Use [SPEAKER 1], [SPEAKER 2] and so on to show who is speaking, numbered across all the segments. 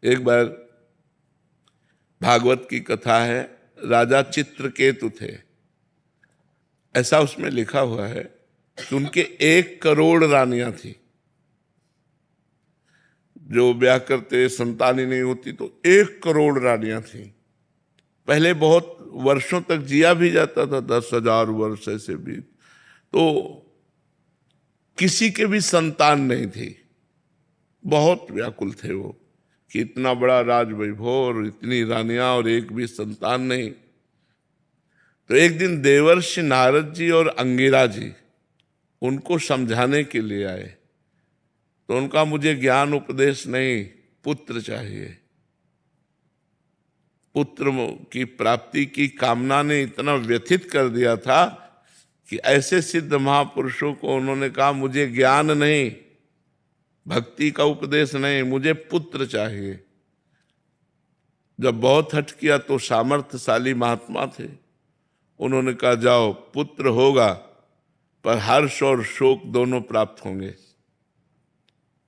[SPEAKER 1] एक बार भागवत की कथा है, राजा चित्रकेतु थे। ऐसा उसमें लिखा हुआ है कि उनके 1 करोड़ रानियां थी। जो ब्याह करते संतान ही नहीं होती तो 1 करोड़ रानियां थी। पहले बहुत वर्षों तक जिया भी जाता था, 10,000 वर्ष ऐसे भी, तो किसी के भी संतान नहीं थी। बहुत व्याकुल थे वो कि इतना बड़ा राज वैभव और इतनी रानियां और एक भी संतान नहीं। तो एक दिन देवर्षि नारद जी और अंगिरा जी उनको समझाने के लिए आए। तो उनका मुझे ज्ञान उपदेश नहीं, पुत्र चाहिए। पुत्र की प्राप्ति की कामना ने इतना व्यथित कर दिया था कि ऐसे सिद्ध महापुरुषों को उन्होंने कहा, मुझे ज्ञान नहीं, भक्ति का उपदेश नहीं, मुझे पुत्र चाहिए। जब बहुत हठ किया तो सामर्थ्यशाली महात्मा थे, उन्होंने कहा जाओ पुत्र होगा, पर हर्ष और शोक दोनों प्राप्त होंगे।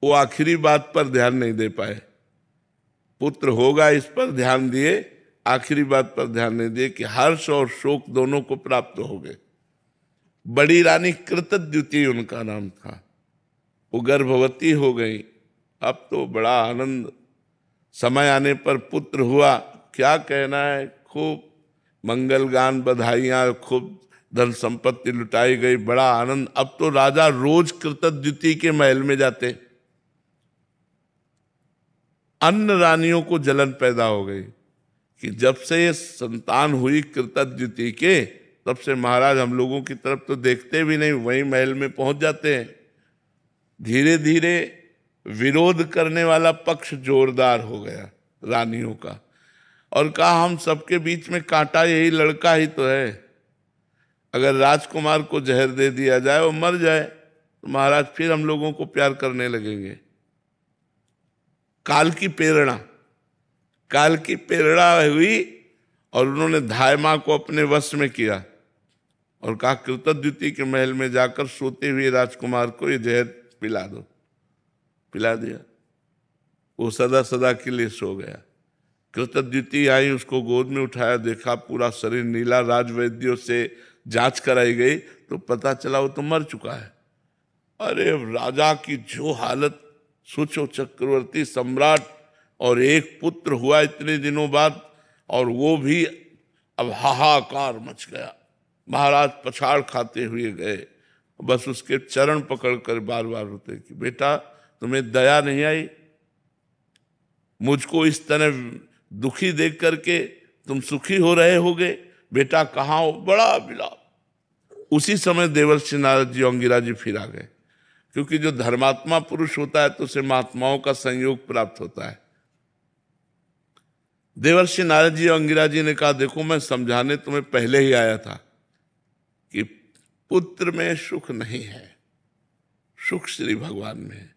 [SPEAKER 1] वो आखिरी बात पर ध्यान नहीं दे पाए। पुत्र होगा इस पर ध्यान दिए, आखिरी बात पर ध्यान नहीं दिए कि हर्ष और शोक दोनों को प्राप्त हो गए। बड़ी रानी कृतद्युति उनका नाम था। वो गर्भवती हो गई। अब तो बड़ा आनंद, समय आने पर पुत्र हुआ, क्या कहना है, खूब मंगल गान, बधाइयां, खूब धन संपत्ति लुटाई गई, बड़ा आनंद। अब तो राजा रोज कृतद्युति के महल में जाते। अन्य रानियों को जलन पैदा हो गई कि जब से ये संतान हुई कृतद्युति के, तब से महाराज हम लोगों की तरफ तो देखते भी नहीं, वहीं महल में पहुंच जाते हैं। धीरे धीरे विरोध करने वाला पक्ष जोरदार हो गया रानियों का, और कहा हम सबके बीच में कांटा यही लड़का ही तो है। अगर राजकुमार को जहर दे दिया जाए और मर जाए तो महाराज फिर हम लोगों को प्यार करने लगेंगे। काल की प्रेरणा हुई और उन्होंने धाय मां को अपने वश में किया और कहा कृतद्युति के महल में जाकर सोते हुए राजकुमार को ये जहर पिला दो। पिला दिया। वो सदा सदा के लिए सो गया। कृतद्युति आई, उसको गोद में उठाया, देखा पूरा शरीर नीला। राजवैद्यों से जांच कराई गई तो पता चला वो तो मर चुका है। अरे राजा की जो हालत, सोचो चक्रवर्ती सम्राट और एक पुत्र हुआ इतने दिनों बाद, और वो भी अब हाहाकार मच गया। महाराज पछाड़ खाते हुए गए, बस उसके चरण पकड़कर बार बार रोते कि बेटा तुम्हें दया नहीं आई, मुझको इस तरह दुखी देख करके तुम सुखी हो रहे होगे, बेटा कहाँ हो, बड़ा विलाप। उसी समय देवर्षि नारद जी अंगिरा जी फिर आ गए, क्योंकि जो धर्मात्मा पुरुष होता है तो उसे महात्माओं का संयोग प्राप्त होता है। देवर्षि नारद जी अंगिरा जी ने कहा देखो मैं समझाने तुम्हें पहले ही आया था कि पुत्र में सुख नहीं है, सुख श्री भगवान में है।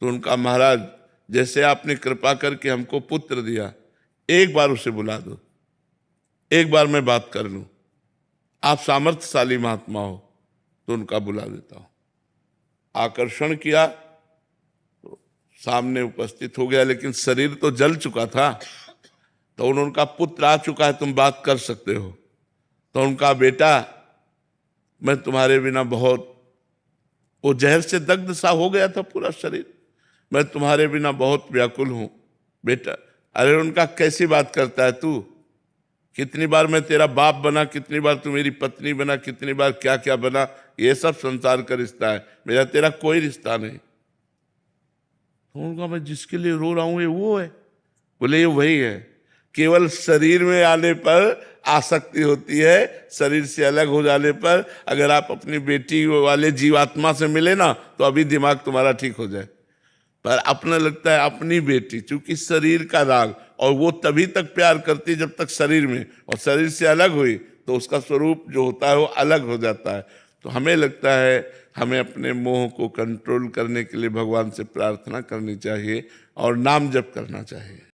[SPEAKER 1] तो उनका महाराज जैसे आपने कृपा करके हमको पुत्र दिया, एक बार उसे बुला दो, एक बार मैं बात कर लूं, आप सामर्थ्यशाली महात्मा हो तो उनका बुला देता हूं। आकर्षण किया तो सामने उपस्थित हो गया, लेकिन शरीर तो जल चुका था। तो उनका पुत्र आ चुका है, तुम बात कर सकते हो। तो उनका बेटा मैं तुम्हारे बिना बहुत, वो जहर से दग्ध सा हो गया था पूरा शरीर, मैं तुम्हारे बिना बहुत व्याकुल हूं बेटा। अरे उनका कैसी बात करता है तू, कितनी बार मैं तेरा बाप बना, कितनी बार तू मेरी पत्नी बना, कितनी बार क्या क्या बना, ये सब संसार का रिश्ता है, मेरा तेरा कोई रिश्ता नहीं। तो उनका मैं जिसके लिए रो रहा हूं ये वो है। बोले ये वही है, केवल शरीर में आने पर आसक्ति होती है, शरीर से अलग हो जाने पर अगर आप अपनी बेटी वाले जीवात्मा से मिले ना तो अभी दिमाग तुम्हारा ठीक हो जाए। पर अपना लगता है अपनी बेटी, चूंकि शरीर का राग, और वो तभी तक प्यार करती जब तक शरीर में, और शरीर से अलग हुई तो उसका स्वरूप जो होता है वो अलग हो जाता है। तो हमें लगता है हमें अपने मोह को कंट्रोल करने के लिए भगवान से प्रार्थना करनी चाहिए और नाम जप करना चाहिए।